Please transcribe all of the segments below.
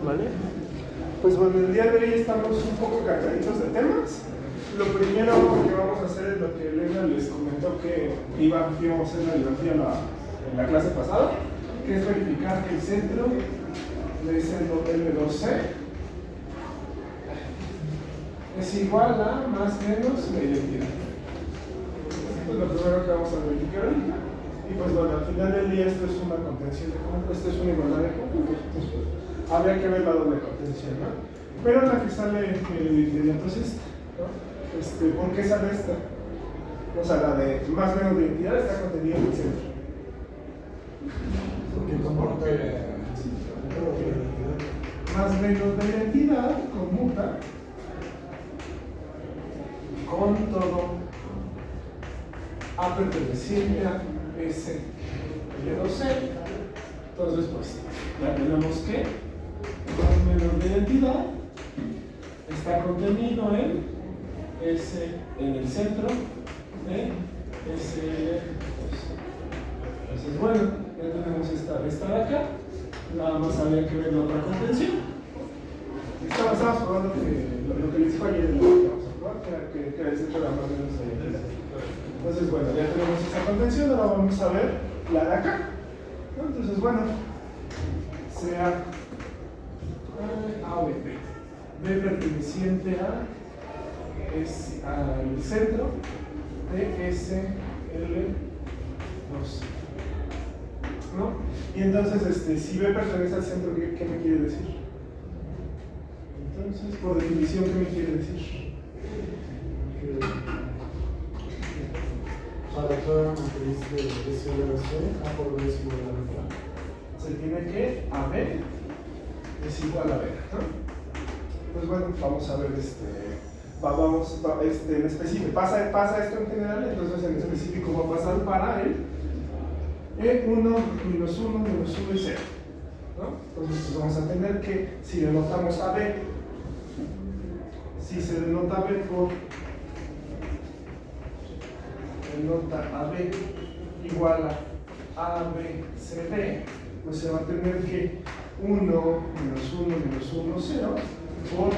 ¿vale? Pues bueno, el día de hoy estamos un poco cargaditos de temas. Lo primero que vamos a hacer es lo que Elena les comentó que íbamos a hacer la biografía en la clase pasada, que es verificar que el centro de ese L2C es igual a más o menos la identidad. Esto es lo primero que vamos a verificar ahorita. Y pues bueno, al final del día esto es una contención de conjuntos, esto es una igualdad de conjuntos. Pues, habría que ver la doble contención, ¿no? Pero la que sale de inmediato es esta, ¿no? ¿Por qué sale esta? O sea, la de más o menos de identidad está contenida en el centro. Porque más o menos de identidad conmuta con todo A perteneciente a S L2C. Entonces, pues, ya tenemos que más o menos de identidad está contenido en S en el centro de S. Entonces, bueno, ya tenemos esta de acá. Nada más habría que ver la otra contención. Estamos probando lo que les dijo ayer en el que era el centro de la más o menos de identidad. Entonces, bueno, ya tenemos esa contención. Ahora vamos a ver la de acá, ¿no? Entonces, bueno, sea A o B. B perteneciente a es al centro de SL2, ¿no? Y entonces, si B pertenece al centro, ¿qué me quiere decir? Entonces, por definición, ¿qué me quiere decir? Para toda matriz de SLC, A por B es igual a B. Se tiene que AB es igual a B, ¿no? Pues bueno, vamos a ver en específico, pasa esto en general, entonces en específico va a pasar para el E1, menos 1, menos 1 y 0, ¿no? Entonces pues vamos a tener que, si denotamos a B, si se denota B por denota a B igual a ABCD, pues se va a tener que 1, menos 1, menos 1, 0 por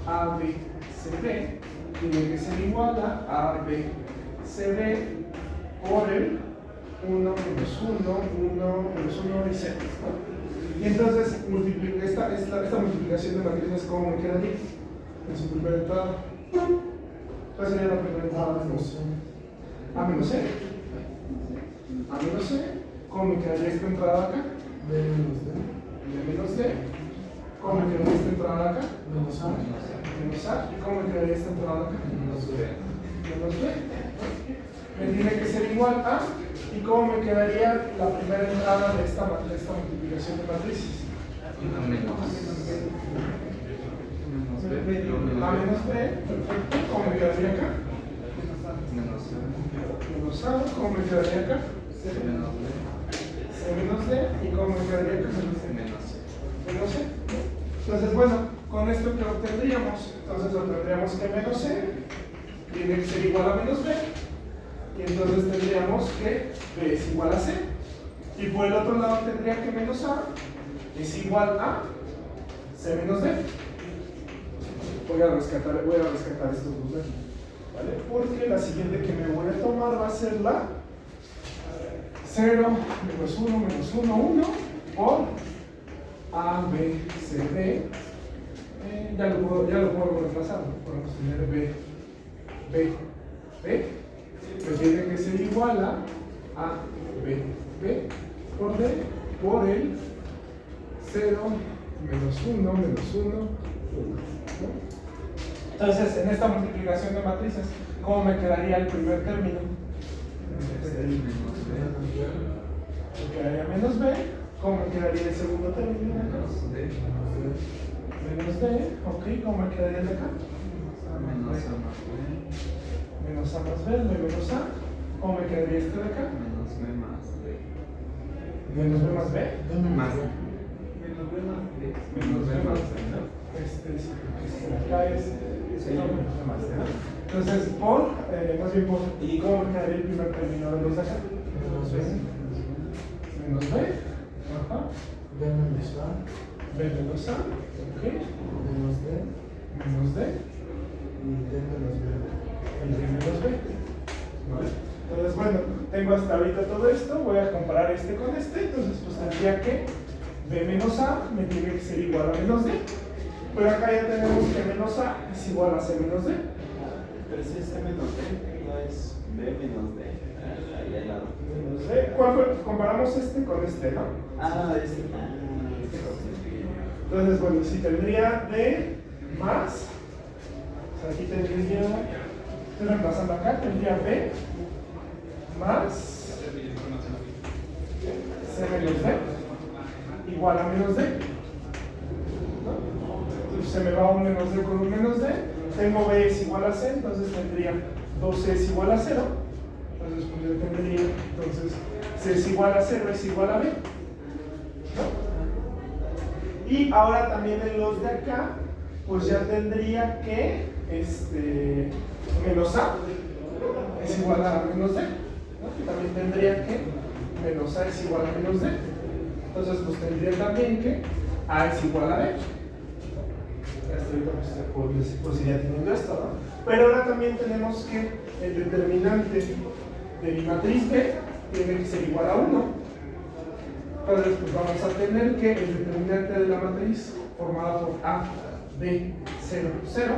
ABCD tiene que ser igual a ABCD por el 1 menos 1, 1 menos 1 y 0, ¿no? Y entonces esta multiplicación de matrices, ¿cómo me quedaría? En su primera entrada, ¿cuál sería la primera entrada? A menos C. A menos C. ¿Cómo me quedaría esta entrada acá? B menos D. B menos D. ¿Cómo me quedaría esta entrada acá? Menos A. Menos A. ¿Y cómo me quedaría esta entrada acá? Menos B. Menos B. Me tiene que ser igual a. ¿Y cómo me quedaría la primera entrada de esta multiplicación de matrices? A menos B. A menos B. Perfecto. ¿Cómo me quedaría acá? Menos A. Menos A. ¿Cómo me quedaría acá? Menos B. C menos D. ¿Y cómo me quedaría acá? Menos C. Menos C. Entonces, bueno, con esto que obtendríamos, entonces obtendríamos que menos C tiene que ser igual a menos B, y entonces tendríamos que B es igual a C, y por el otro lado tendría que menos A es igual a C menos D. Voy a rescatar estos dos de aquí, ¿vale? Porque la siguiente que me voy a tomar va a ser la 0 menos 1 menos 1, 1 por A, B, C, D. Ya lo puedo reemplazar, ¿no? Podemos tener B, que tiene que ser igual a B, por D, por el 0, menos 1, menos 1, 1, ¿no? Entonces, en esta multiplicación de matrices, ¿cómo me quedaría el primer término? Me quedaría menos B. ¿Cómo me quedaría el segundo término? Menos D. Menos D. Ok, ¿cómo me quedaría el de acá? Menos A más B. Menos A más B, menos A. ¿Cómo me quedaría este de acá? Menos B más D. Menos B más B. Más. Menos B más D. Menos B más D, ¿no? Acá es menos B más D, ¿no? Entonces, más bien por, ¿y cómo me quedaría el primer término de los de acá? Menos B. Menos B. Ajá. B menos A. B menos A, ok, menos D menos D, y D menos B. y D menos B. ¿Vale? Entonces, bueno, tengo hasta ahorita todo esto, voy a comparar este con este, entonces pues tendría que B menos A me tiene que ser igual a menos D. Pero acá ya tenemos que menos A es igual a C menos D. Pero si es C menos D, no es B menos D. Ahí al lado. Menos D. ¿Cuál fue? Comparamos este con este, ¿no? Ah, este. Entonces, bueno, si tendría D más, o sea, aquí tendría, estoy reemplazando acá, tendría B más C menos D igual a menos D. ¿No? Entonces se me va un menos D con un menos D. Tengo B es igual a C, entonces tendría 2C es igual a 0. Entonces, pues yo tendría, entonces, C es igual a 0 es igual a B. ¿No? Y ahora también en los de acá, pues ya tendría que menos A es igual a menos D. ¿No? Y también tendría que menos A es igual a menos D. Entonces, pues tendría también que A es igual a B. Pues iría teniendo esto, ¿no? Pero ahora también tenemos que el determinante de mi matriz B tiene que ser igual a 1. Entonces, pues vamos a tener que el determinante de la matriz formada por A, B, 0, 0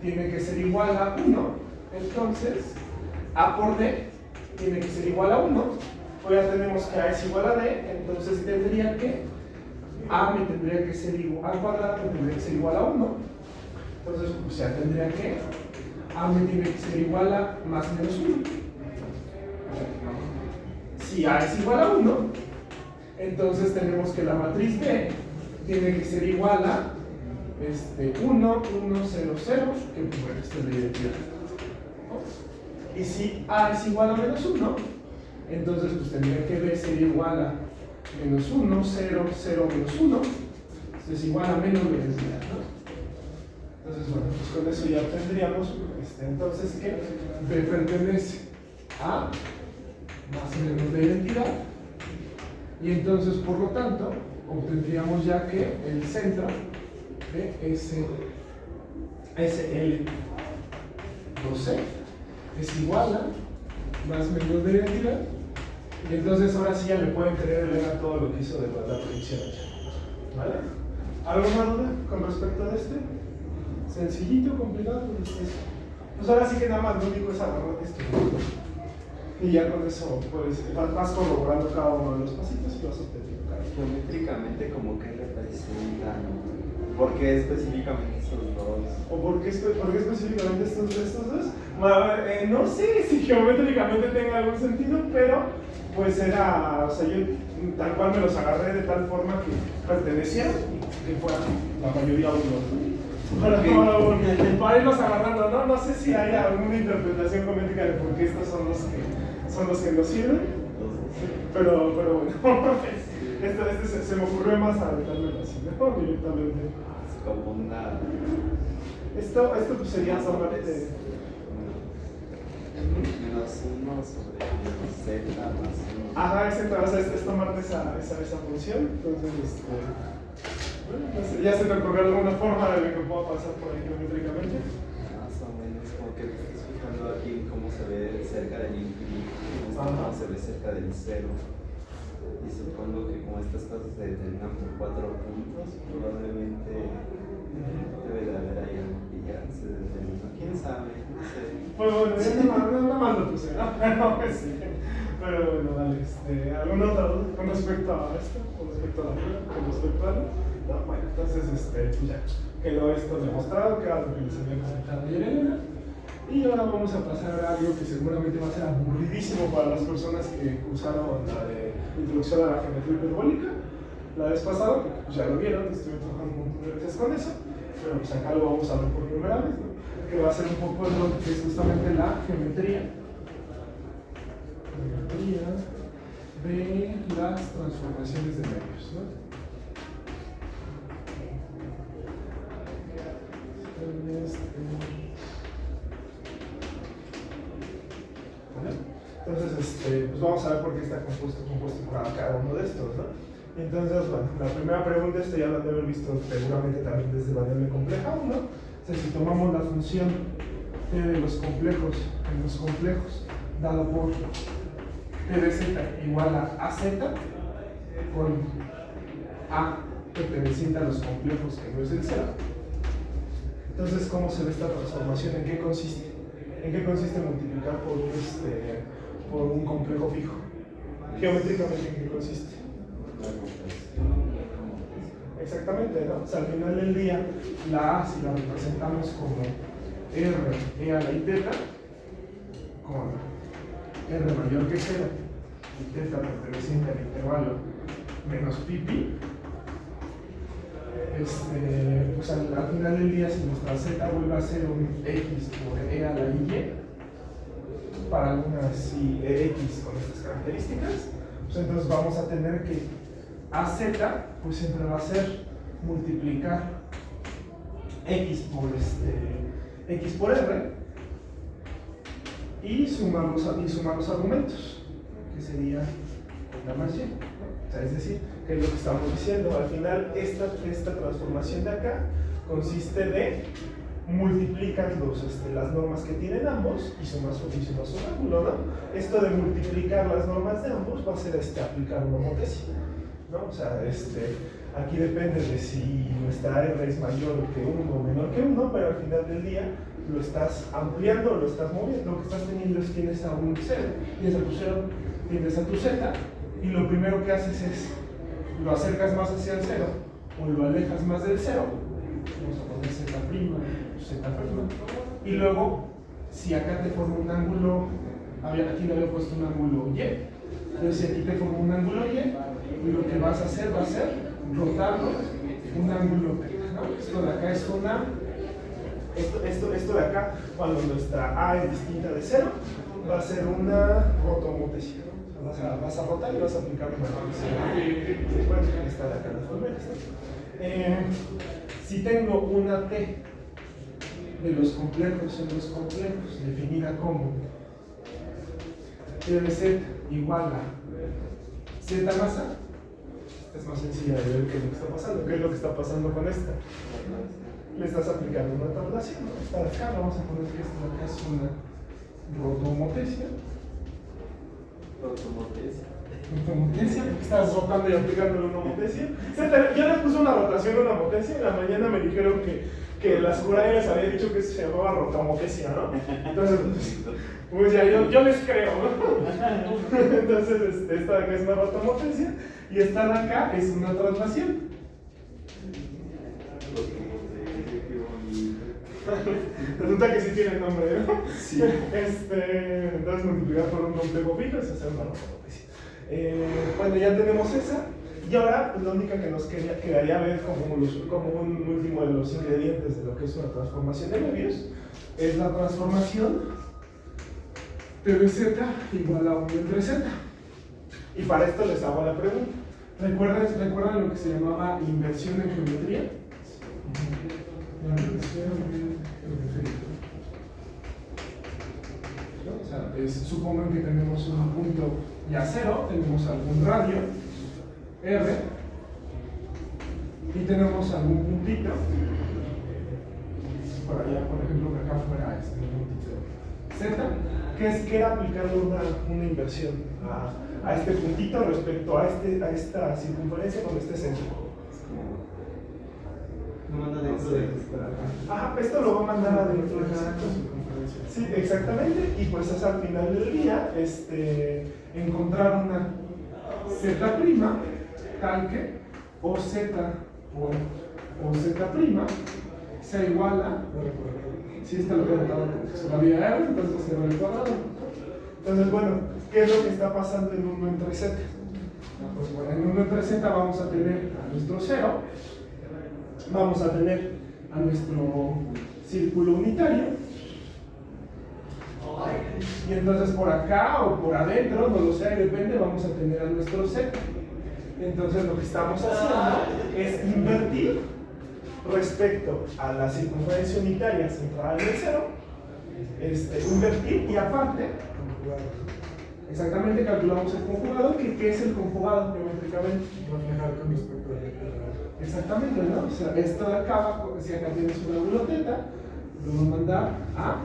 tiene que ser igual a 1. Entonces, A por D tiene que ser igual a 1. Pues ya tenemos que A es igual a D, entonces tendría que A me tendría que ser igual al cuadrado, me tendría que ser igual a 1. Entonces, pues ya tendría que A me tiene que ser igual a más o menos 1. Si A es igual a 1, entonces tenemos que la matriz B tiene que ser igual a 1, 1, 0, 0, que pues bueno, esto es la identidad. Y si A es igual a menos 1, entonces pues tendría que B ser igual a menos 1, 0, 0, menos 1. Esto es igual a menos la identidad, ¿no? Entonces, bueno, pues con eso ya tendríamos entonces que B pertenece a más o menos la identidad. Y entonces, por lo tanto, obtendríamos ya que el centro de SL12C es igual a más o menos de identidad. Y entonces ahora sí ya me pueden creer a todo lo que hizo de la predicción. ¿Vale? ¿Alguna duda con respecto a este? Sencillito, complicado. Pues ahora sí que nada más lo único es agarrar esto. Y ya con eso pues, vas corroborando cada uno de los pasitos y vas obteniendo cada uno. Geométricamente, como que representan. ¿Por qué específicamente esos dos? ¿O por qué específicamente estos dos? No sé si geométricamente tenga algún sentido, pero pues era, o sea, yo tal cual me los agarré de tal forma que pertenecieran y que fueran la mayoría unos, ¿no? Para irlos agarrando, ¿no? No sé si hay alguna interpretación geométrica de por qué estos son los que nos sirven, pero bueno, este se me ocurrió más adelantármelo así, ¿no? Directamente. Es como una. Esto pues sería solamente menos 1 sobre menos z más 1. ajá, exacto, o sea, es tomarte esa función, entonces bueno, pues, ya se te ocurrió alguna forma de que pueda pasar por ahí geométricamente. Más o menos, como que te estás fijando aquí cómo se ve cerca del infinito, cómo se ve cerca del cero. Y supongo que como estas cosas se determinan por 4 puntos, probablemente debe de haber ahí algo que ya se determina. ¿Quién sabe? No sé. Pues bueno, ya nada más lo puse, ¿no? Pero bueno, dale, ¿alguna otra duda con respecto a esto? ¿Con respecto a la regla? ¿Con respecto a no, bueno, entonces pues ya quedó esto demostrado, que era lo que les había comentado ayer Elena. Y ahora vamos a pasar a algo que seguramente va a ser aburridísimo para las personas que cursaron la de Introducción a la Geometría Hiperbólica la vez pasada, porque pues ya lo vieron, estuve trabajando un montón de veces con eso, pero pues acá lo vamos a ver por primera vez, ¿no? Que va a ser un poco lo que es justamente la geometría de las transformaciones de medios, ¿no? ¿Vale? Entonces, pues vamos a ver por qué está compuesto por cada uno de estos, ¿no? Entonces, bueno, la primera pregunta, esto ya lo han de haber visto seguramente también desde variable compleja 1. O sea, si tomamos la función t de los complejos en los complejos, dado por t de z igual a az, con a que representa los complejos que no es el cero. Entonces, ¿cómo se ve esta transformación? ¿En qué consiste? ¿En qué consiste multiplicar por un complejo fijo? Geométricamente, ¿en qué consiste? Exactamente, ¿no? O sea, al final del día, la A, si la representamos como R, E a la I teta, con R mayor que 0, y teta perteneciente al intervalo menos pi, pues al final del día, si nuestra Z vuelve a ser un X por E a la Y, para algunas X con estas características, pues entonces vamos a tener que AZ pues siempre va a ser multiplicar X por R y sumar los argumentos, que sería la más Y. O sea, es decir, que es lo que estamos diciendo. Al final, esta transformación de acá consiste de multiplicas las normas que tienen ambos y sumas un ángulo, ¿no? Esto de multiplicar las normas de ambos va a ser aplicar una homotesia, ¿no? O sea, aquí depende de si nuestra R es mayor que 1 o menor que 1, pero al final del día lo estás ampliando, lo estás moviendo. Lo que estás teniendo es tienes a un 0, tienes a tu 0, tienes a tu Z, y lo primero que haces es lo acercas más hacia el 0 o lo alejas más del 0. Vamos a poner Z', y luego, si acá te forma un ángulo, aquí le había puesto un ángulo Y, entonces si aquí te forma un ángulo Y, lo que vas a hacer va a ser rotarlo un ángulo θ, ¿no? Esto de acá es esto de acá, cuando nuestra A es distinta de 0, va a ser una rotohomotesia, ¿no? Vas a rotar y vas a aplicar una homotesia. Bueno, esta de acá las formulas, ¿no? Si tengo una T de los complejos en los complejos, definida como T de Z igual a Z más A, es más sencilla de ver qué es lo que está pasando. ¿Qué es lo que está pasando con esta? Le estás aplicando una traslación, ¿no? Esta de acá, vamos a poner que esta de acá es una rotohomotesia. Rotohomotesia, porque estás rotando y aplicándole una homotesia. Yo le puse una rotación a una homotesia y en la mañana me dijeron que la Sakurai les había dicho que se llamaba rotohomotesia, ¿no? Entonces, pues ya, yo les creo, ¿no? Entonces, esta de acá es una rotohomotesia y esta de acá es una traslación. Resulta que sí tiene nombre, ¿no? Sí. Entonces multiplicar por un complejo fijo es hacer una homotesia. Bueno, ya tenemos esa. Y ahora, pues, la única que nos quedaría ver como un último de los ingredientes de lo que es una transformación de Möbius es la transformación T de Z igual a 1 entre Z. Y para esto les hago la pregunta. ¿Recuerdan lo que se llamaba inversión en geometría? La inversión en geometría. ¿No? O sea, supongan que tenemos un punto ya 0, tenemos algún radio R y tenemos algún puntito por allá, por ejemplo, que acá fuera un puntito Z, que era aplicarle una inversión a este puntito respecto a esta circunferencia con este centro. Lo manda dentro de Ajá, esto lo va a mandar adentro de esta circunferencia. Sí, exactamente, y pues es al final del día encontrar una Z' tal que o Z o Z' sea igual a, si esta lo voy a notar la vía R, entonces se va al cuadrado. Entonces, bueno, ¿qué es lo que está pasando en 1 entre Z? Pues bueno, en 1 entre Z vamos a tener a nuestro 0, vamos a tener a nuestro círculo unitario, y entonces por acá o por adentro, no lo sé, depende, vamos a tener a nuestro Z. Entonces lo que estamos haciendo es invertir respecto a la circunferencia unitaria centrada en el 0, invertir y aparte Exactamente, calculamos el conjugado, que ¿qué es el conjugado geométricamente? Reflejar con respecto a la letra. Exactamente, ¿no? O sea, esto de acá, si acá tienes un ángulo teta, lo vamos a mandar a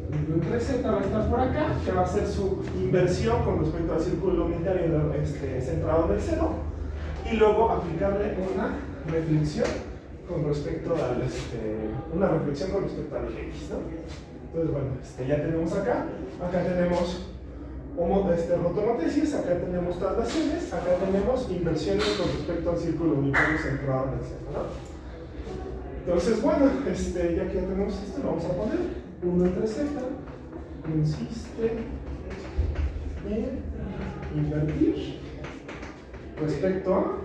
1 entre z, va a estar por acá, que va a ser su inversión con respecto al círculo unitario centrado en el cero, y luego aplicarle una reflexión con respecto al una reflexión con respecto al eje x, ¿no? Entonces, bueno, ya tenemos acá tenemos rotomotesis, acá tenemos traslaciones, acá tenemos inversiones con respecto al círculo unitario centrado en el centro, ¿no? Entonces, bueno, ya que ya tenemos esto, lo vamos a poner 1 entre z consiste en invertir respecto a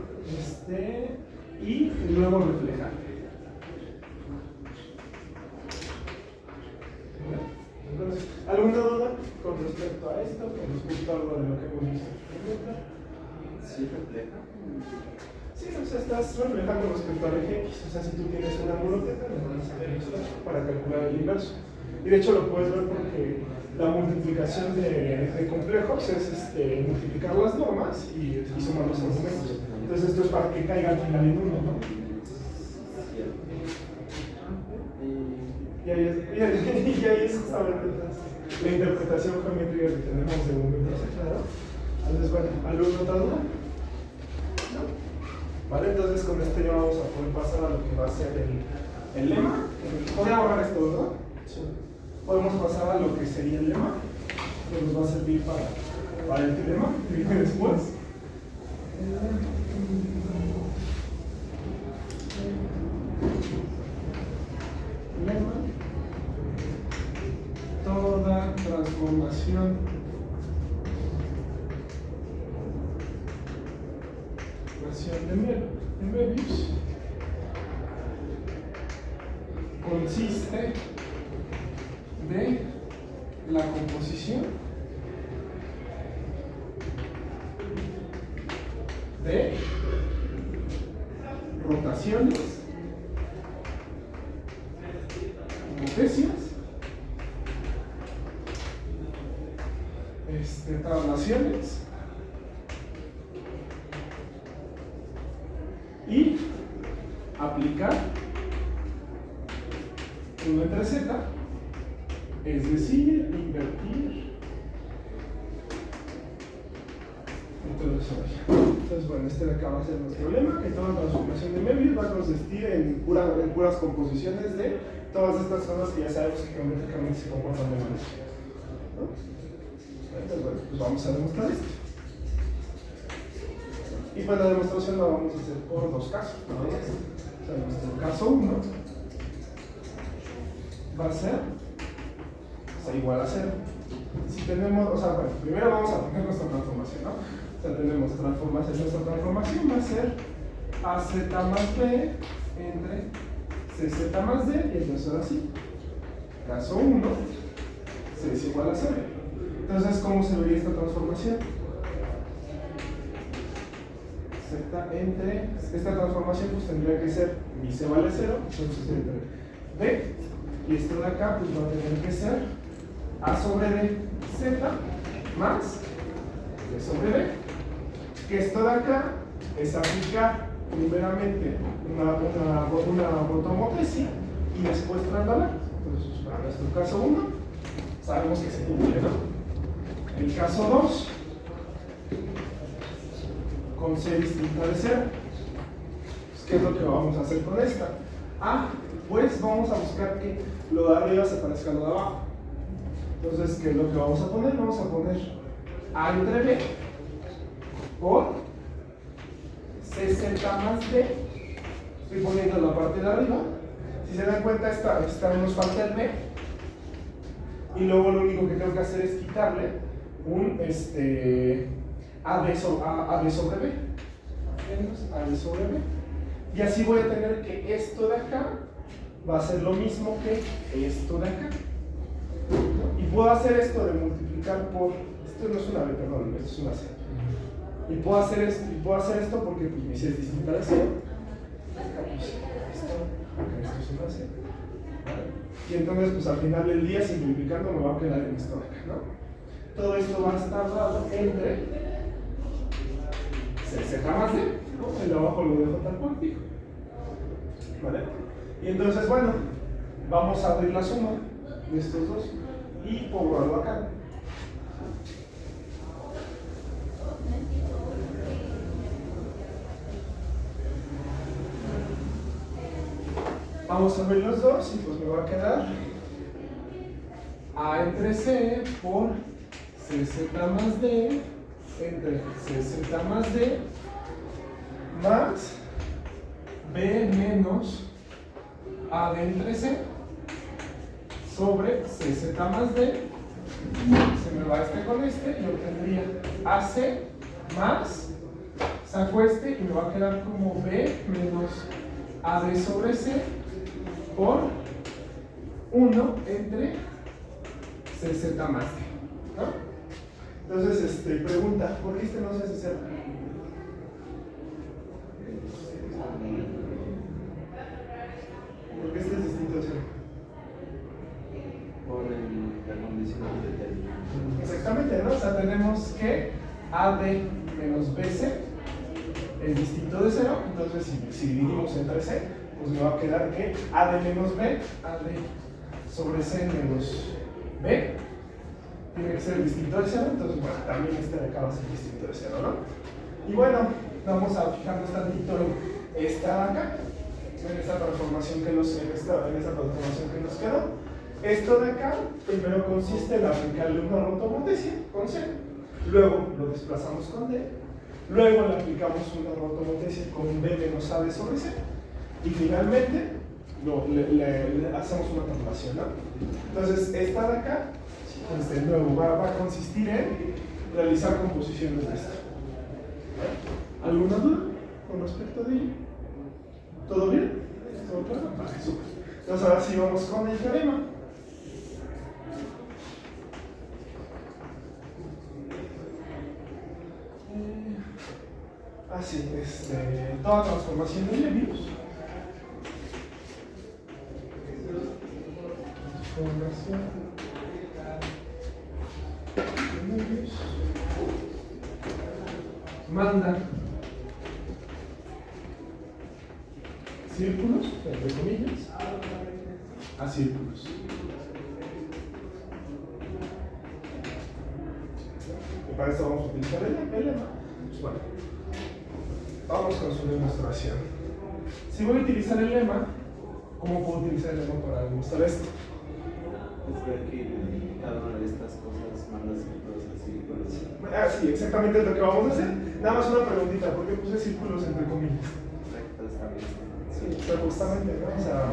y luego reflejar. Entonces, ¿alguna duda con respecto a esto? Con respecto a algo de lo que hemos visto? ¿Sí refleja? Sí, o sea, estás reflejando respecto al eje x. O sea, si tú tienes un ángulo teta, le vas a hacer esto para calcular el inverso. Y de hecho lo puedes ver porque la multiplicación de complejos es multiplicar las normas y sumar los argumentos. Entonces esto es para que caiga al final en uno, ¿no? Y ahí es justamente la interpretación geométrica que tenemos de un inverso, ¿no? Entonces, bueno, ¿alguna otra duda? ¿No? Vale, entonces con esto ya vamos a poder pasar a lo que va a ser el lema. Podemos borrar esto, ¿verdad? Sí. Podemos pasar a lo que sería el lema, que nos va a servir para el teorema que viene después. Lema: toda transformación de Möbius consiste de la composición de rotaciones, hipotesias, traslaciones y aplicar 1 entre z, es decir, invertir entonces, bueno, de acá va a ser nuestro lema, que toda transformación de Möbius va a consistir en puras composiciones de todas estas cosas que ya sabemos que geométricamente se comportan de manera, ¿no? Entonces, bueno, pues vamos a demostrar esto. Y pues la demostración la vamos a hacer por dos casos, ¿no? O sea, nuestro caso 1 va a ser igual a 0. Si tenemos, o sea, bueno, primero vamos a poner nuestra transformación, ¿no? O sea, tenemos transformación, nuestra transformación va a ser AZ más B entre CZ más D, y entonces ahora sí, caso 1, C es igual a 0. Entonces, ¿cómo se vería esta transformación? Z entre, esta transformación pues tendría que ser mi C vale 0, entonces entre B, y esto de acá pues va a tener que ser A sobre D Z más B sobre B, que esto de acá es aplicar primeramente una rotomotesis y después trasladar. Entonces, para nuestro caso 1 sabemos que se cumple, ¿no? El caso 2 con C distinta de 0. Pues, ¿qué es lo que vamos a hacer con esta? Pues vamos a buscar que lo de arriba se parezca a lo de abajo. Entonces, ¿qué es lo que vamos a poner? Vamos a poner A entre B por CZ más D. Estoy poniendo la parte de arriba. Si se dan cuenta, esta nos falta el B. Y luego lo único que tengo que hacer es quitarle un AB sobre B. AB sobre B. Y así voy a tener que esto de acá va a ser lo mismo que esto de acá. Y puedo hacer esto de multiplicar por, esto no es una B, perdón, esto es una C. Y puedo hacer esto porque pues, mi C es distinta de 0. Acá pues esto es una C. ¿Vale? Y entonces pues al final del día simplificando me va a quedar en esto de acá, ¿no? todo esto va a estar dado entre CZ más D, ¿no? El de abajo lo dejo tal cual fijo. ¿Vale? Y entonces, bueno, vamos a abrir la suma de estos dos y pobrarlo acá. Vamos a abrir los dos y pues me va a quedar A entre C por CZ más D entre CZ más D más B menos A de entre C sobre CZ más D. Se me va este con este y obtendría AC más, saco este y me va a quedar como B menos AD sobre C por 1 entre CZ más D, ¿no? Entonces, pregunta, ¿por qué este no se hace cero? ¿Por qué este es distinto de cero? Por la condición de Exactamente, ¿no? O sea, tenemos que AD menos BC es distinto de cero, entonces si dividimos entre C, pues me va a quedar que AD menos B, AD sobre C menos B, tiene que ser distinto de cero, entonces bueno, también este de acá va a ser distinto de cero, ¿no? Y bueno, vamos a fijarnos tantito en esta de acá, en esta transformación que nos, en esta transformación que nos quedó. Esto de acá, primero consiste en aplicarle una rotomotesia con C, luego lo desplazamos con D, luego le aplicamos una rotomotesia con B menos AD sobre C, y finalmente le hacemos una traslación, ¿no? Entonces, esta de acá, pues de nuevo, va a consistir en realizar composiciones de esto. ¿Alguna duda con respecto de ello? ¿Todo bien? ¿Todo claro? Vale, súper. Entonces, ahora sí vamos con el teorema. Así, toda transformación de Leibniz. Transformación de Leibniz. Manda círculos, entre comillas, a círculos. Y para esto vamos a utilizar el lema. Pues bueno, vamos con su demostración. Si voy a utilizar el lema, ¿cómo puedo utilizar el lema para demostrar esto? Es ver que cada una de estas cosas manda círculos a círculos. Ah, sí, exactamente es lo que vamos a hacer. Nada más una preguntita, ¿por qué puse círculos entre comillas? Rectas también. Sí, pero justamente, ¿no? O sea,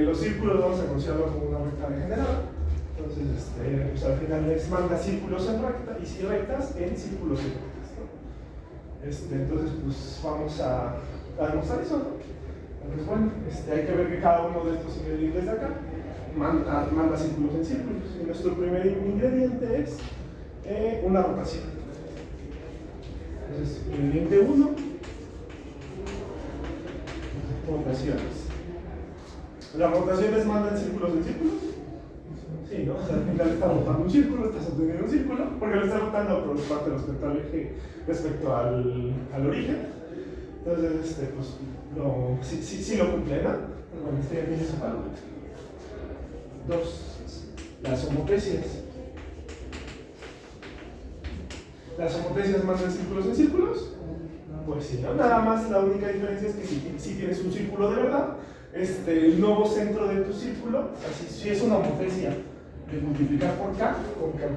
los círculos vamos a considerarlo como una recta degenerada. Entonces, pues al final les manda círculos en recta y si rectas en círculos en rectas, ¿no? Entonces, pues vamos a demostrar eso, ¿no? Entonces, bueno, hay que ver que cada uno de estos ingredientes de acá manda círculos en círculos. Y nuestro primer ingrediente es una rotación. Entonces, ingrediente 1, rotaciones. ¿Las rotaciones mandan círculos en círculos? Sí, ¿no? O sea, al final está rotando un círculo, estás obteniendo un círculo, porque lo está rotando por parte respecto al eje, respecto al origen. Entonces, pues, sí lo cumple, ¿no? Bueno, ya tiene su valor. 2. Las homotecias. ¿Las homotecias mandan círculos en círculos? Pues sí, ¿no? Nada más la única diferencia es que si tienes un círculo de verdad, el nuevo centro de tu círculo, o sea, si es una homotecia de multiplicar por K,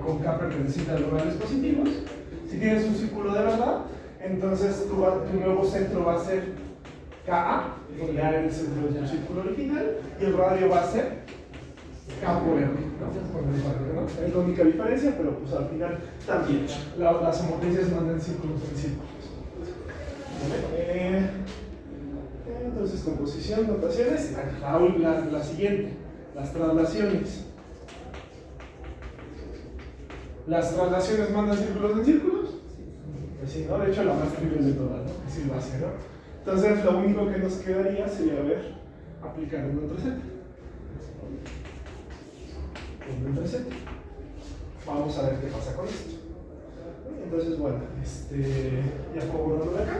con K perteneciente a los reales positivos, si tienes un círculo de verdad, entonces tu nuevo centro va a ser KA, donde A es el centro de tu círculo original, y el radio va a ser K por R, ¿no? Es la única diferencia, pero pues al final también las homotecias mandan círculos en círculos. Entonces, composición, notaciones, la siguiente, las traslaciones. ¿Las traslaciones mandan círculos en círculos? Pues sí, ¿no? De hecho, la más trivial de todas, ¿no? Que sí lo hace, ¿no? Entonces, lo único que nos quedaría sería aplicar un entre Z. Un entre Z. vamos a ver qué pasa con esto. Entonces, bueno, ya puedo borrarlo de acá.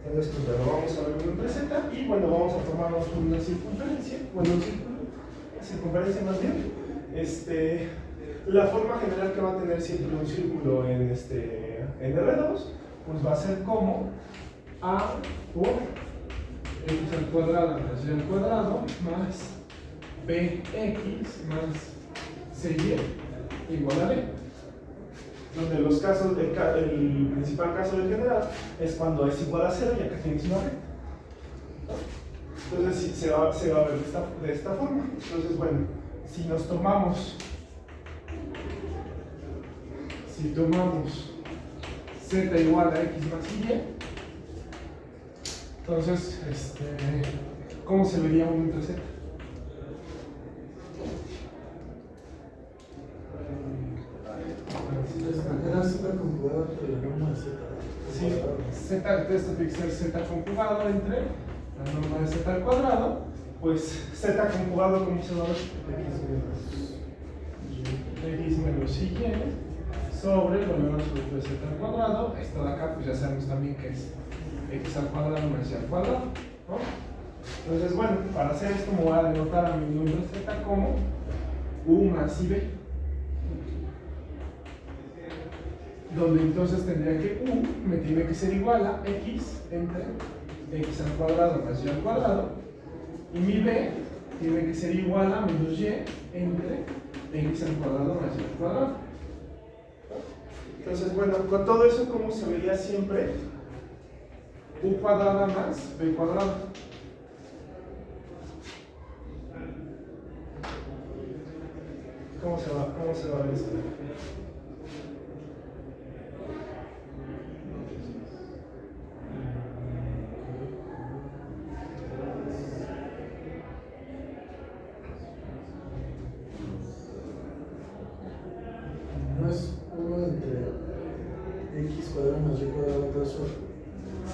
Entonces, pues bueno, vamos a ver una receta y bueno, vamos a tomarnos una circunferencia, bueno, un círculo, circunferencia más bien. La forma general que va a tener siempre un círculo en R2, pues va a ser como A por x al cuadrado más y al cuadrado más bx más cy igual a b. Donde los casos, el principal caso del general es cuando es igual a 0 y acá tienes una recta. Entonces sí, se va a ver de esta forma. Entonces, bueno, si tomamos z igual a x más y, entonces, ¿cómo se vería 1 entre z? Era z conjugada entre la norma de z. Sí, esto tiene que ser z conjugado entre la norma de z al cuadrado, pues z conjugado, ¿cómo se va a ver? X menos y sobre el valor absoluto de z al cuadrado. Esto de acá, pues ya sabemos también que es x al cuadrado más y al cuadrado, ¿no? Entonces, bueno, para hacer esto me voy a denotar a mi número z como u más y b, donde entonces tendría que u me tiene que ser igual a x entre x al cuadrado más y al cuadrado, y mi b tiene que ser igual a menos y entre x al cuadrado más y al cuadrado. Entonces, bueno, con todo eso, ¿cómo se vería siempre? U cuadrada más b cuadrada. ¿Cómo se va a ver esto? No es 1 entre x cuadrado más y cuadrado todo eso.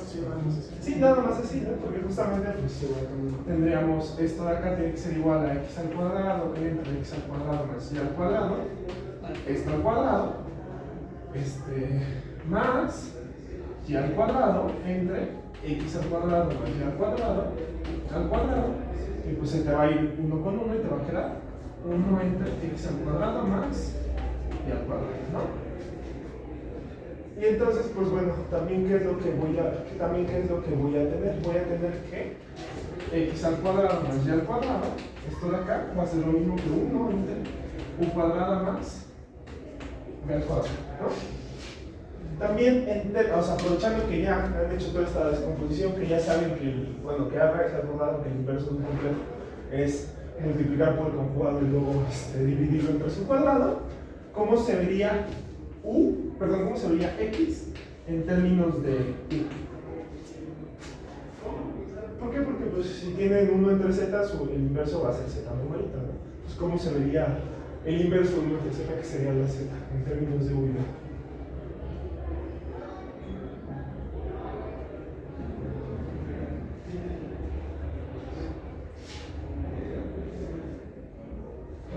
Sí, nada más así. Sí, nada más así, ¿no? Porque justamente pues, Se va a cambiar. tendríamos esto de acá tiene que ser igual a x al cuadrado entre x al cuadrado más y al cuadrado, esto al cuadrado, más y al cuadrado entre x al cuadrado más y al cuadrado, y pues se te va a ir 1 con 1 y te va a quedar 1 entre x al cuadrado más y al cuadrado, ¿no? Y entonces, pues bueno, también qué es lo que voy a tener. Voy a tener que x al cuadrado más y al cuadrado, esto de acá va a ser lo mismo que 1 entre u cuadrada más b al cuadrado, ¿no? También, aprovechando que ya han hecho toda esta descomposición, que ya saben que, que ha recordado que el inverso de un completo es multiplicar por el conjugado y luego dividirlo entre su cuadrado, ¿cómo se vería cómo se vería x en términos de u? ¿Por qué? Porque pues, si tienen 1 entre z, el inverso va a ser z normalita, ¿no? Pues ¿cómo se vería el inverso de 1 entre z, que sería la z, en términos de u y b?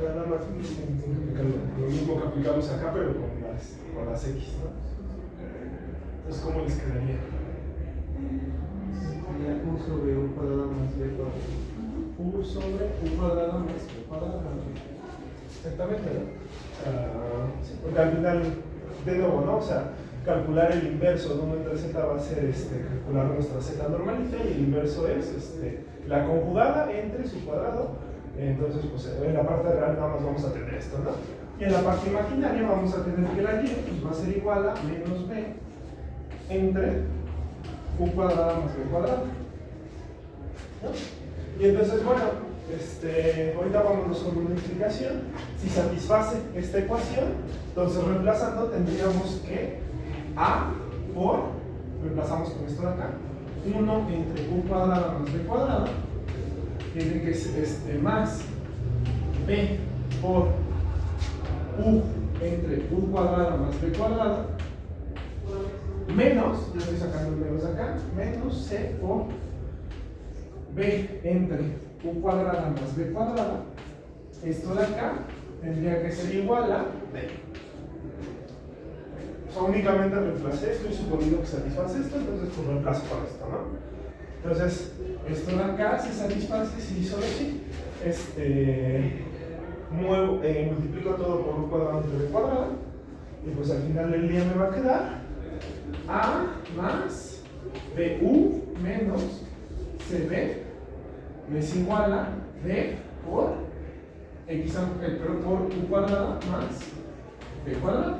Nada más lo mismo que aplicamos acá, pero con las x, ¿no? Entonces, ¿cómo les quedaría? Sería u sobre u cuadrado más b cuadrado. U sobre u cuadrado más b cuadrado. Exactamente, ¿no? Sí, porque al final, de nuevo, ¿no? O sea, calcular el inverso de 1 entre z va a ser calcular nuestra z normalita, y el inverso es la conjugada entre su cuadrado. Entonces, pues en la parte real nada más vamos a tener esto, ¿no? Y en la parte imaginaria vamos a tener que la y pues, va a ser igual a menos b entre u cuadrada más b cuadrada, ¿no? Y entonces, bueno, ahorita vámonos con una multiplicación. Si satisface esta ecuación, entonces reemplazando tendríamos que reemplazamos con esto de acá, 1 entre u cuadrada más b cuadrada, tiene que ser más b por u entre u cuadrada más b cuadrada, menos, yo estoy sacando el menos acá, menos C por B entre U cuadrada más B cuadrada. Esto de acá tendría que ser igual a B. O sea, únicamente reemplacé esto y suponiendo que satisface esto, entonces pues reemplazo por esto, ¿no? Entonces, esto de acá se satisface si solo sí. Multiplico todo por U cuadrado entre B cuadrada. Y pues al final del día me va a quedar A más BU menos CB es igual a B por X, pero por U cuadrada más B cuadrada.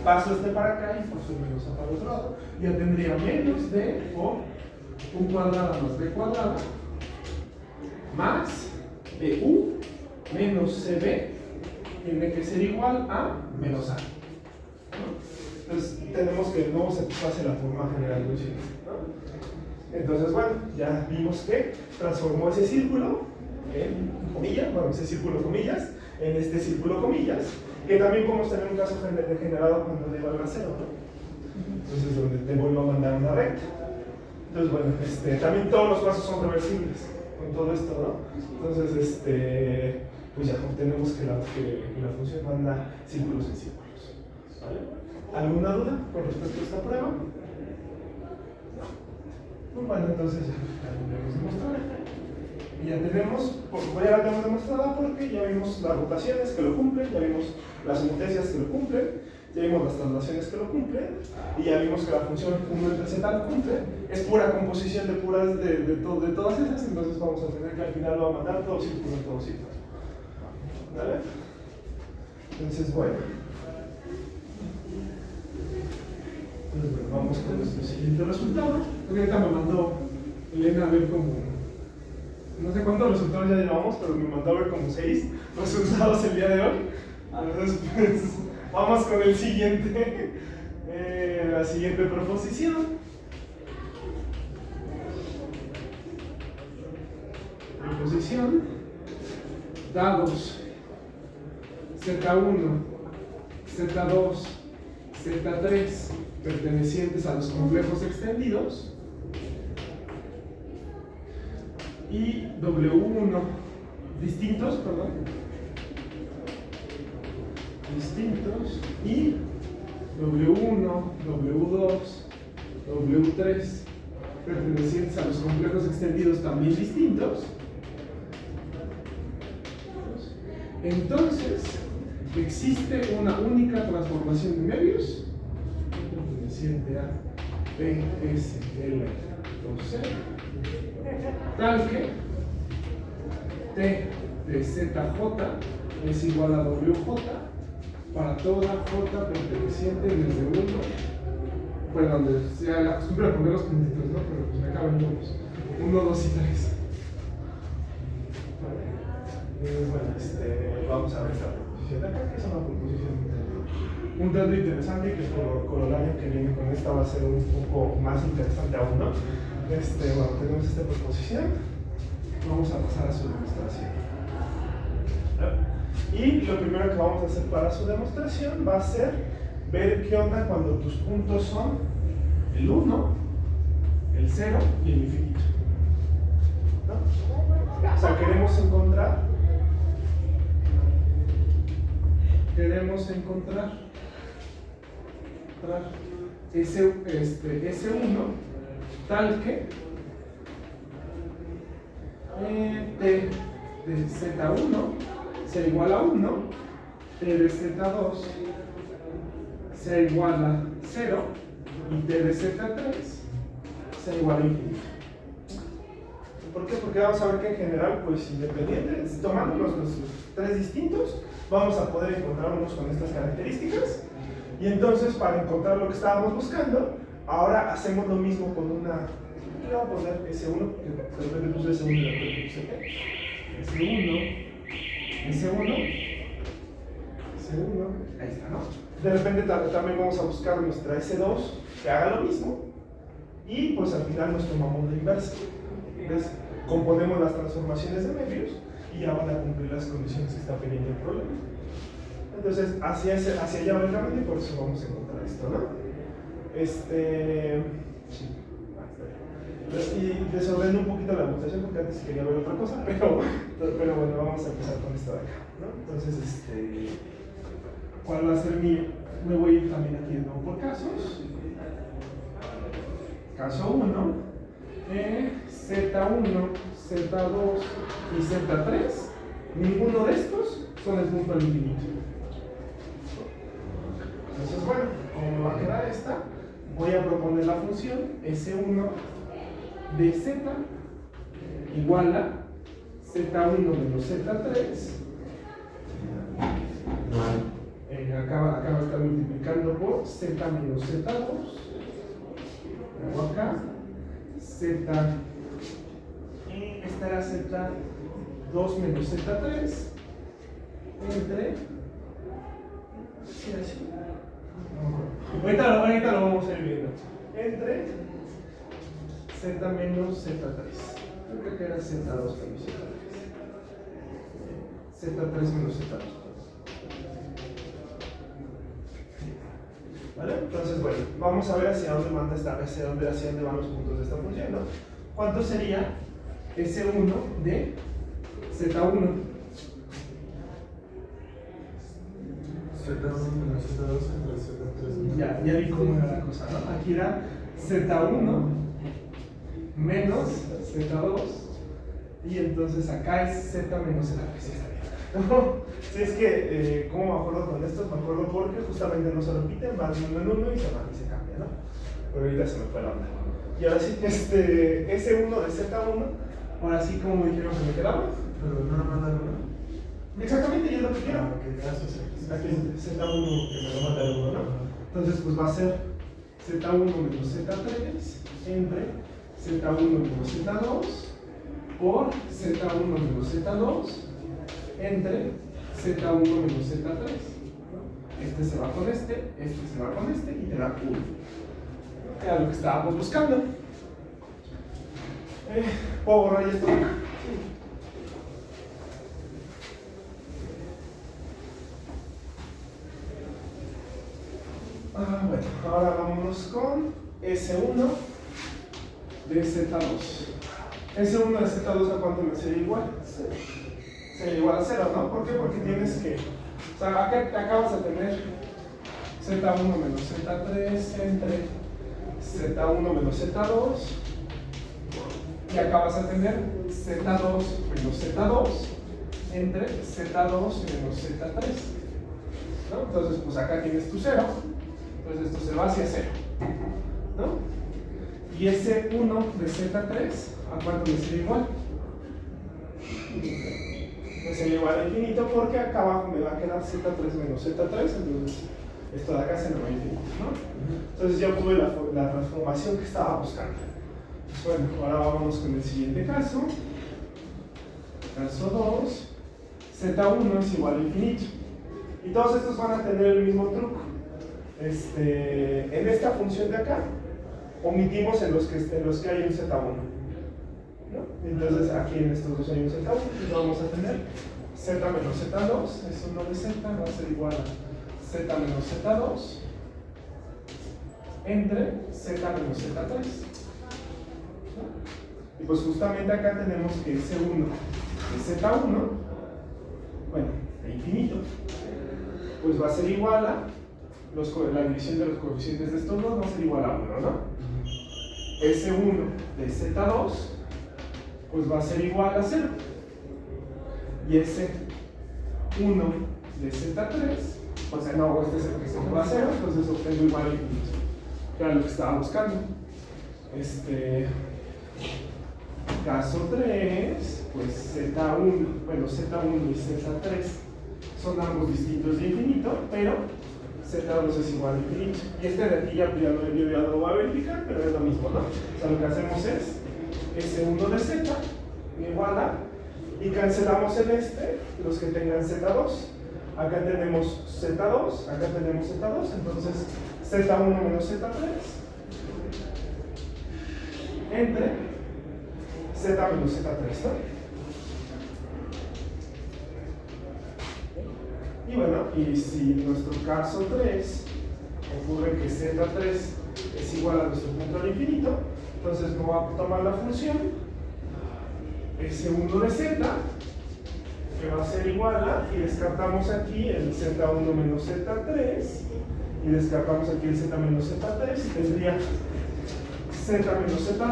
Paso este para acá y paso el menos A para el otro lado. Ya tendría menos D por U cuadrada más B cuadrada más BU menos CB tiene que ser igual a menos A. Entonces tenemos que no satisface la forma general de un círculo, ¿no? Entonces, bueno, ya vimos que transformó ese círculo en comillas, bueno, ese círculo comillas, en este círculo comillas, que también podemos tener un caso degenerado cuando D valga 0, ¿no? Entonces, donde te vuelvo a mandar una recta. Entonces, bueno, también todos los pasos son reversibles con todo esto, ¿no? Entonces, pues ya obtenemos que la función manda círculos en círculos. ¿Vale? ¿Alguna duda con respecto a esta prueba? No. Bueno, entonces ya la debemos demostrar. Y ya tenemos, ya la tenemos demostrada porque ya vimos las rotaciones que lo cumplen, ya vimos las simultáneas que lo cumplen, ya vimos las traslaciones que lo cumplen, y ya vimos que la función 1 entre z lo cumple. Es pura composición de todas esas, entonces vamos a tener que al final lo va a mandar todo círculo en todo círculo. ¿Vale? Entonces, bueno. Vamos con nuestro siguiente resultado. Ahorita me mandó Elena a ver como, no sé cuántos resultados ya llevamos, pero me mandó a ver como 6 resultados el día de hoy. Entonces, pues, vamos con el siguiente, la siguiente proposición. Proposición, dados Z1, Z2, Z3 pertenecientes a los complejos extendidos y W1 distintos y W1, W2, W3 pertenecientes a los complejos extendidos también distintos. Entonces, existe una única transformación de medios perteneciente a PSL 2C, tal que T de ZJ es igual a WJ para toda J perteneciente desde 1, bueno, donde sea la costumbre de poner los puntitos, ¿no? Pero pues me caben todos, 1, 2 y 3. Bueno, vamos a ver esta proposición de acá, que es una proposición un tanto interesante, que por corolario que viene con esta va a ser un poco más interesante aún, ¿no? Bueno, tenemos esta proposición, vamos a pasar a su demostración. Y lo primero que vamos a hacer para su demostración va a ser ver qué onda cuando tus puntos son el 1, el 0 y el infinito, ¿no? O sea, queremos encontrar S1 tal que T de Z1 sea igual a 1, T de Z2 sea igual a 0 y T de Z3 sea igual a infinito. ¿Por qué? Porque vamos a ver que en general, pues independientes, tomando los tres distintos, vamos a poder encontrarnos con estas características. Y entonces, para encontrar lo que estábamos buscando, ahora hacemos lo mismo con una. Le voy a poner S1, porque de repente puse S1 y de repente puse S1, ahí está, ¿no? De repente también vamos a buscar nuestra S2 que haga lo mismo, y pues al final nos tomamos la inversa. Entonces, componemos las transformaciones de medios y ya van a cumplir las condiciones que está pidiendo el problema. Entonces, hacia allá va el camino y por eso vamos a encontrar esto, ¿no? Sí. Y desordeno un poquito la mutación porque antes quería ver otra cosa, pero bueno, vamos a empezar con esto de acá, ¿no? Entonces, ¿cuál va a ser mi? Me voy a ir también aquí de nuevo por casos. Caso 1, Z1, Z2 y Z3, ninguno de estos son el punto al infinito. Entonces, bueno, como me va a quedar esta, voy a proponer la función S1 de Z igual a Z1 menos Z3. Acaba de estar multiplicando por Z menos Z2. Luego acá, Z. Esta era Z2 menos Z3 entre. ¿Sí, así? Ahorita lo vamos a ir viendo. Entre Z menos Z3. Yo creo que era Z2 menos Z3. Z3 menos Z2. ¿Vale? Entonces, bueno, vamos a ver hacia dónde van los puntos de esta función, ¿no? ¿Cuánto sería S1 de Z1? Z1 menos Z2 entre Z3. Ya vi cómo era la cosa, ¿no? Aquí era Z1 menos Z2 y entonces acá es Z menos Z3. ¿No? Si es que, ¿cómo me acuerdo con esto? Me acuerdo porque justamente no se repiten, van de uno en uno y se cambia, ¿no? Pero ahorita se me fue la onda. Y ahora sí, S1 de Z1, ahora sí, como me dijeron que me quedaba. Pero no me mandan uno. Exactamente, yo es lo que quiero. Ok, gracias. Aquí Z1 que me lo manda el 1, ¿no? Entonces, pues va a ser Z1 menos Z3 entre Z1 menos Z2 por Z1 menos Z2 entre Z1 menos Z3. Este se va con este se va con este y te da 1. Era lo que estábamos buscando. ¿Puedo borrar esto? Bueno, ahora vámonos con S1 de Z2. S1 de Z2 ¿a cuánto me sería igual? Sería igual a 0, ¿no? ¿Por qué? Porque tienes que... O sea, acá vas a tener Z1 menos Z3 entre Z1 menos Z2 y acá vas a tener Z2 menos Z2 entre Z2 menos Z3, ¿no? Entonces, pues acá tienes tu 0, entonces esto se va hacia 0, ¿no? Y ese 1 de Z3, ¿a cuánto me sería igual? Me sería igual al infinito porque acá abajo me va a quedar Z3 menos Z3, entonces esto de acá se me va a infinito, ¿no? Entonces ya obtuve la transformación que estaba buscando. Pues bueno, ahora vamos con el siguiente caso. Caso 2, Z1 es igual a infinito. Y todos estos van a tener el mismo truco. En esta función de acá, omitimos en los que hay un Z1. ¿No? Entonces aquí en estos dos hay un Z1, y vamos a tener Z menos Z2, es 1 de Z, va a ser igual a Z menos Z2 entre Z menos Z3. ¿No? Y pues justamente acá tenemos que C1 de Z1, bueno, de infinito, pues va a ser igual a la división de los coeficientes de estos dos va a ser igual a 1, ¿no? S1 de Z2 pues va a ser igual a 0 y ese 1 de Z3 pues no, este es el que se va a 0, entonces obtengo igual a infinito, que era lo que estaba buscando. Caso 3, pues Z1, bueno, Z1 y Z3 son ambos distintos de infinito, pero Z2 es igual a infinito. Y este de aquí ya lo voy a verificar, pero es lo mismo, ¿no? O sea, lo que hacemos es S1 de Z igual a, y cancelamos el los que tengan Z2. Acá tenemos Z2, acá tenemos Z2, entonces Z1 menos Z3 entre Z menos Z3, ¿no? Y bueno, y si en nuestro caso 3 ocurre que Z3 es igual a nuestro punto al infinito. Entonces me voy a tomar la función S1 de Z, que va a ser igual a, y descartamos aquí el Z1 menos Z3, y descartamos aquí el Z menos Z3, y tendría Z menos Z2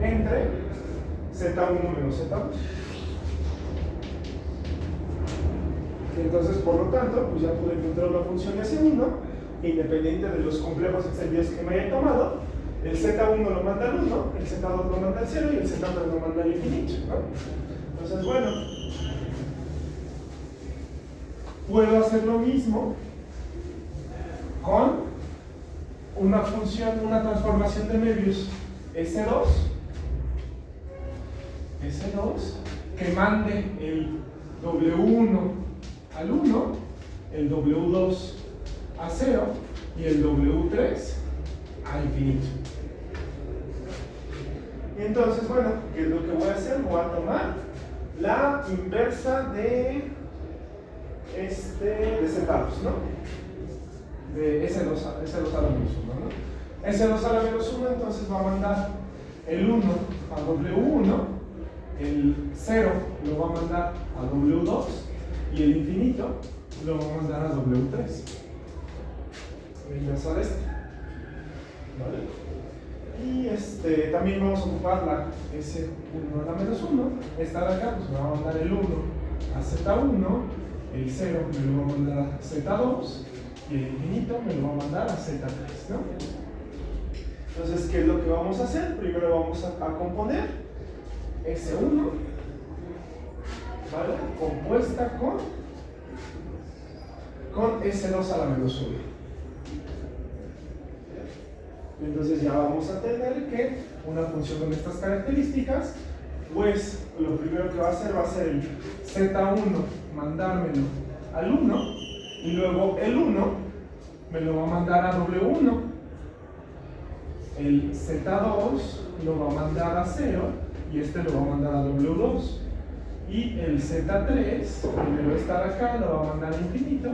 entre Z1 menos Z2. Y entonces, por lo tanto, pues ya pude encontrar una función S1, independiente de los complejos extendidos que me haya tomado. El Z1 lo manda al 1, el Z2 lo manda al 0 y el Z3 lo manda al infinito, ¿no? Entonces, bueno, puedo hacer lo mismo con una función, una transformación de Möbius S2, que mande el W1 al 1, el W2 a 0 y el W3 a infinito. Y entonces, bueno, ¿qué es lo que voy a hacer? Voy a tomar la inversa de Z2, ¿no? De S2 a la menos 1, ¿no? S2 a la menos 1, entonces va a mandar el 1 a W1, el 0 lo va a mandar a W2 y el infinito lo va a mandar a W3. La inversa de ¿vale? Y también vamos a ocupar la S1 a la menos 1. Esta de acá pues me va a mandar el 1 a Z1, el 0 me lo va a mandar a Z2 y el infinito me lo va a mandar a Z3, ¿no? Entonces, ¿qué es lo que vamos a hacer? Primero vamos a componer S1, ¿vale? Compuesta con S2 a la menos 1. Entonces ya vamos a tener que una función con estas características, pues lo primero que va a hacer el Z1 mandármelo al 1 y luego el 1 me lo va a mandar a W1, el Z2 lo va a mandar a 0 y lo va a mandar a W2 y el Z3 primero de acá lo va a mandar a infinito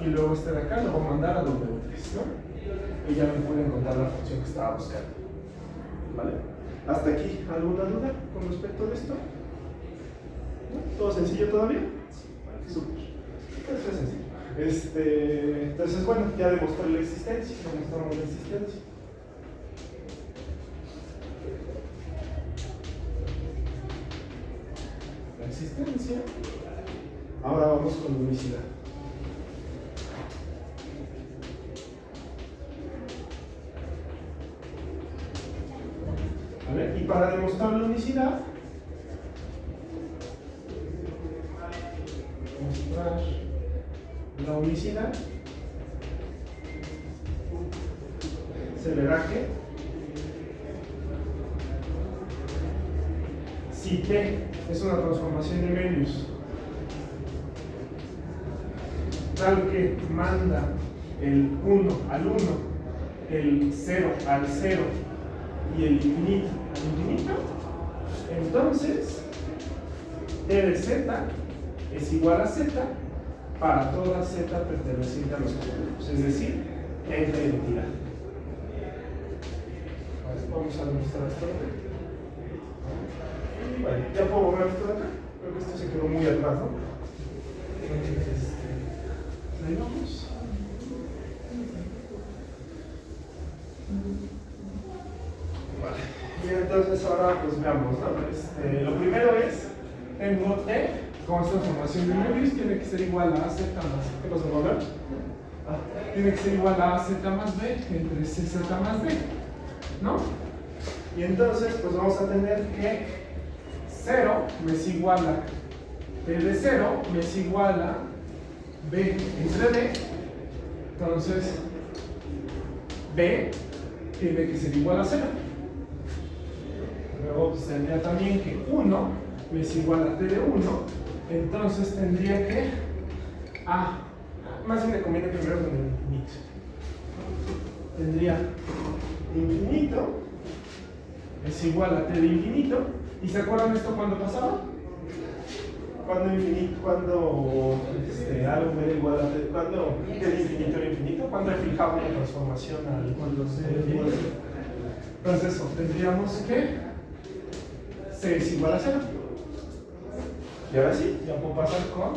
y luego de acá lo va a mandar a W3, ¿no? Y ya me pude encontrar la función que estaba buscando. ¿Vale? ¿Hasta aquí alguna duda con respecto a esto? ¿No? ¿Todo sencillo todavía? Súper. Esto es sencillo. Entonces, bueno, ya demostré la existencia. Demostramos la existencia. La existencia. Ahora vamos con la unicidad. ¿Vale? Y para demostrar la unicidad, se verá que si T es una transformación de Möbius tal que manda el 1 al 1, el 0 al 0 y el infinito al infinito, entonces T de Z es igual a Z para toda Z perteneciente a los complejos, es decir, es la identidad. Vamos a demostrar esto de acá. Y bueno, ya puedo borrar esto de acá. Creo que esto se quedó muy atrás, ¿no? Entonces, ahí vamos. Vale. Y entonces ahora pues veamos, ¿no? Lo primero es, tengo T con esta transformación de Möbius, tiene que ser igual a Z más, ¿qué pasó, Robert? Tiene que ser igual a Z más B entre CZ más D, ¿no? Y entonces pues vamos a tener que 0 me es igual a T de 0 me es igual a B entre D, entonces B tiene que ser igual a 0. Luego pues, tendría también que 1 me es igual a T de 1, entonces tendría que más bien me conviene primero con el infinito. Tendría infinito es igual a T de infinito. ¿Y se acuerdan esto cuando pasaba? cuando algo era igual a t, cuando del infinito al infinito, cuando fijaba una transformación al Cuando al se infinito. Entonces obtendríamos que c es igual a 0. Y ahora sí, ya puedo pasar con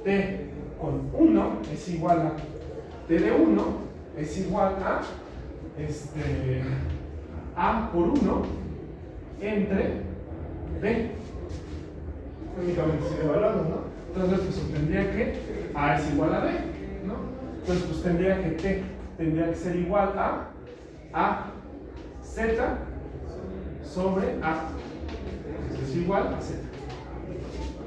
t con 1 es igual a t de 1 es igual a por 1 entre b. Únicamente estoy evaluando, ¿no? Entonces pues obtendría que a es igual a b, ¿no? Entonces pues tendría que t tendría que ser igual a z sobre a. Entonces es igual a z.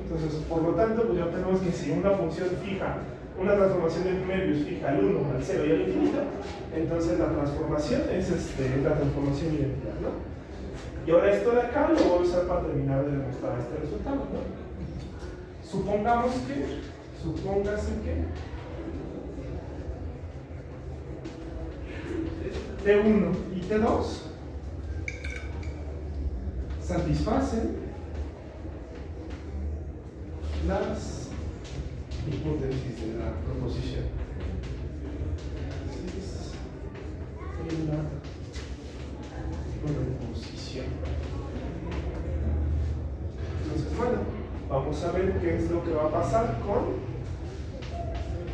Entonces, por lo tanto, pues ya tenemos que si una función fija, una transformación de Möbius fija al 1, al 0 y al infinito, entonces la transformación es la transformación identidad, ¿no? Y ahora esto de acá lo voy a usar para terminar de demostrar este resultado, ¿no? Supóngase que T1 y T2 satisfacen las hipótesis de la proposición. En la proposición. Entonces, bueno, vamos a ver qué es lo que va a pasar con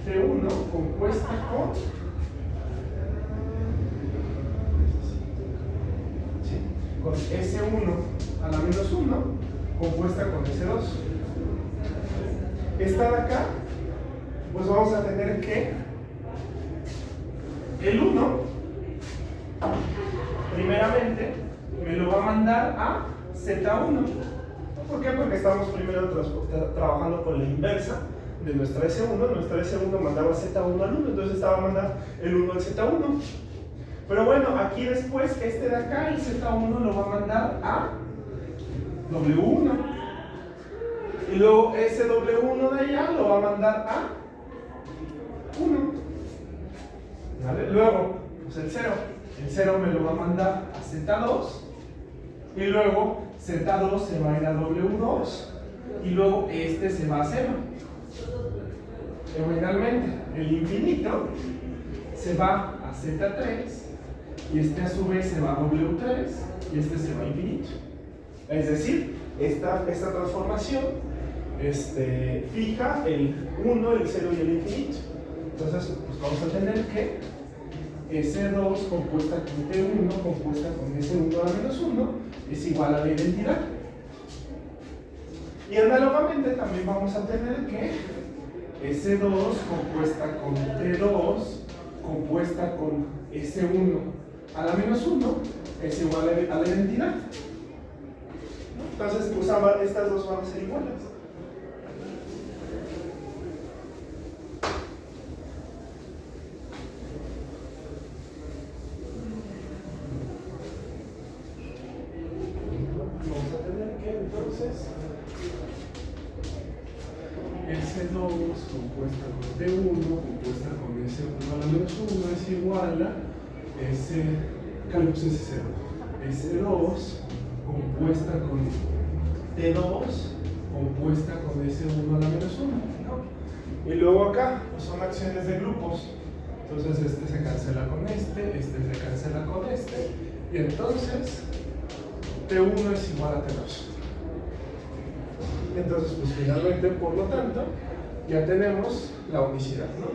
T1 compuesta con S1 a la menos 1 compuesta con S2. Esta de acá, pues vamos a tener que el 1 primeramente me lo va a mandar a Z1. ¿Por qué? Porque estamos primero trabajando con la inversa de nuestra S1. Nuestra S1 mandaba Z1 al 1, entonces estaba mandando el 1 al Z1. Pero bueno, aquí después este de acá, el Z1 lo va a mandar a W1. Y luego ese W1 de allá lo va a mandar a 1. ¿Vale? Luego, pues el 0. El 0 me lo va a mandar a Z2. Y luego Z2 se va a ir a W2. Y luego este se va a 0. Y finalmente, el infinito se va a Z3. Y este a su vez se va a W3. Y este se va a infinito. Es decir, esta transformación fija el 1, el 0 y el infinito. Entonces, pues vamos a tener que S2 compuesta con T1 compuesta con S1 a la menos 1 es igual a la identidad. Y análogamente también vamos a tener que S2 compuesta con T2 compuesta con S1 a la menos 1 es igual a la identidad. Entonces, pues estas dos van a ser iguales. Vamos a tener que entonces S2 compuesta con T1 compuesta con S1 a la menos 1 es igual a S2 compuesta con T2 compuesta con S1 a la menos 1, ¿no? Y luego acá pues son acciones de grupos. Entonces este se cancela con este se cancela con este, y entonces T1 es igual a T2. Entonces, pues finalmente, por lo tanto, ya tenemos la unicidad, ¿no?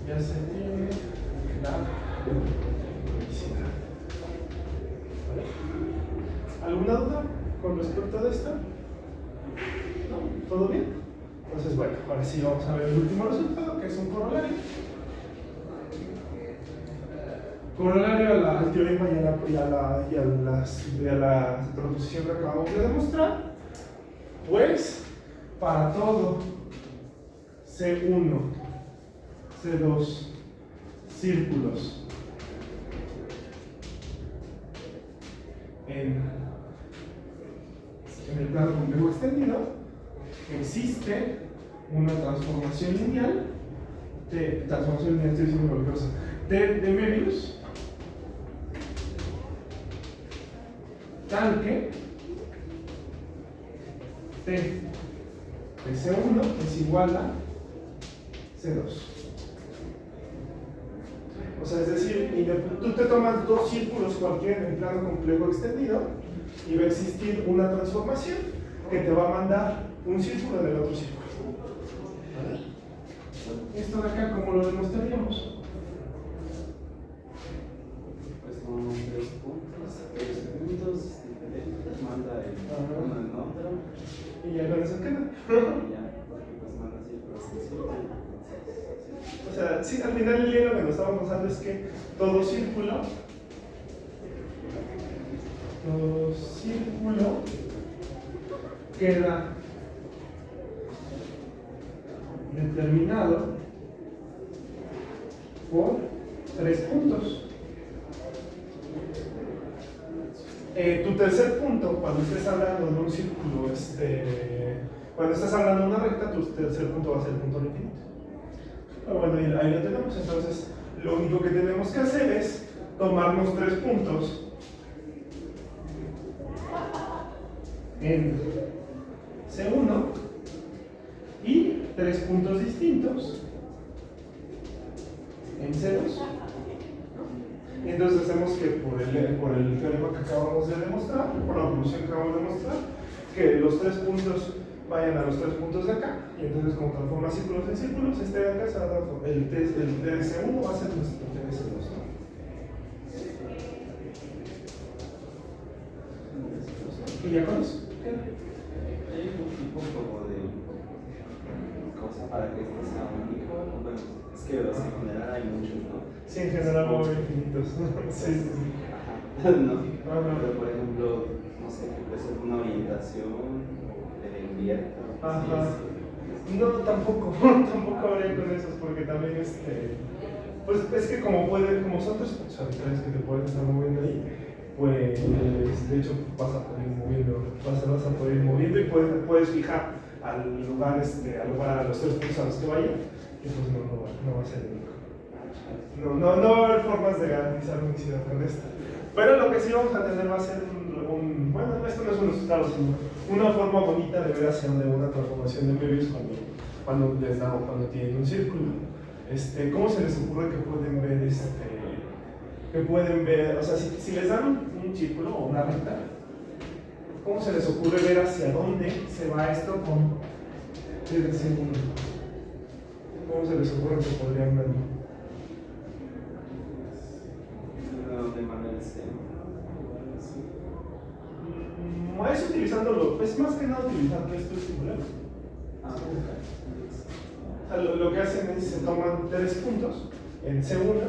Ya se tiene la unicidad. ¿Vale? ¿Alguna duda con respecto a esto? ¿No? ¿Todo bien? Entonces, bueno, ahora sí vamos a ver el último resultado, que es un corolario. Corolario al teorema y a la proposición que acabamos de demostrar, pues para todo C1, C2, círculos en el plano complejo extendido, existe una transformación lineal estoy diciendo cualquier cosa, de Möbius, tal que T de C1 es igual a C2. O sea, es decir, tú te tomas dos círculos cualquiera en plano complejo extendido y va a existir una transformación que te va a mandar un círculo en el otro círculo. ¿Vale? Esto de acá, ¿cómo lo demostraríamos? Pues son tres puntos diferentes, manda uno en otro. Y ya con eso queda. Y ya, porque pues manda círculos en círculo. O sea, sí, al final del día lo que nos estamos pasando es que todo círculo queda determinado por 3 puntos. Tu tercer punto, cuando estés hablando de un círculo, cuando estás hablando de una recta, tu tercer punto va a ser el punto al infinito. Bueno, ahí lo tenemos. Entonces, lo único que tenemos que hacer es tomarnos 3 puntos en C1 y 3 puntos distintos en C2. Entonces hacemos que por el teorema que acabamos de demostrar, por la evolución que acabamos de demostrar, que los 3 puntos vayan a los 3 puntos de acá, y entonces como transforma círculos en círculos, este de acá se va a transformar, el TS1 va a ser nuestro TS2, ¿no? Y ya con eso. Hay un tipo como de cosa para que esto sea único. Bueno, es que en general hay muchos, ¿no? Sí, en general va a haber infinitos. Sí, sí, sí. Ajá. No. Ajá. Pero por ejemplo, no sé, que puede ser una orientación invierta. Ajá. No, tampoco habría con esos, porque también pues es que como son 3 puntos arbitrarios que te pueden estar moviendo ahí, pues de hecho vas a poder ir moviendo y puedes fijar al lugar, a los 3 puntos a los que vaya, y pues no va a ser único. No va a haber formas de garantizar unicidad con esto. Pero lo que sí vamos a tener va a ser bueno, esto no es un resultado, sino una forma bonita de ver hacia dónde va una transformación de medios cuando tienen un círculo. ¿Cómo se les ocurre que pueden ver, o sea, si les dan un círculo o una recta, ¿cómo se les ocurre ver hacia dónde se va esto con el segundo? ¿Cómo se les ocurre que podrían verlo? De manera Es utilizándolo, es más que nada utilizando esto estimular. O sea, lo que hacen es se toman 3 puntos en C1,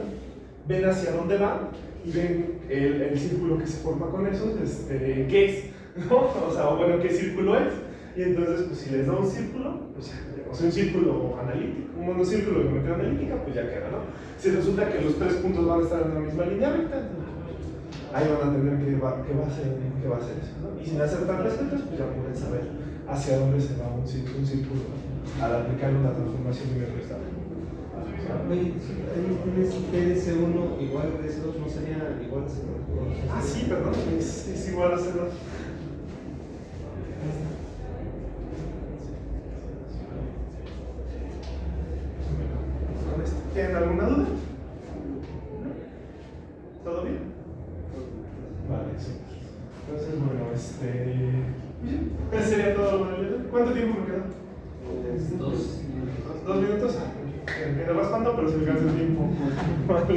ven hacia dónde van y ven el círculo que se forma con esos, qué es, ¿no? O sea, bueno, qué círculo es. Y entonces, pues si les da un círculo, pues ya tenemos un círculo analítico, un monocírculo de geometría analítica, pues ya queda, ¿no? Si resulta que los 3 puntos van a estar en la misma línea recta, ahí van a tener que va a ser eso, ¿no? Y sin hacer tantas cuentas, pues ya pueden saber hacia dónde se va un círculo, ¿no? Al aplicar una transformación de metro estable. ¿Tienes TS1 igual a TS2? ¿No sería igual a C2? Ah, sí, perdón, es igual a C2. ¿Tienen alguna duda? ¿Todo bien? Vale, sí. Entonces, bueno, ese sería todo. ¿Cuánto tiempo me queda? 2 minutos. Me quedé raspando, pero se me cansa el tiempo. Vale.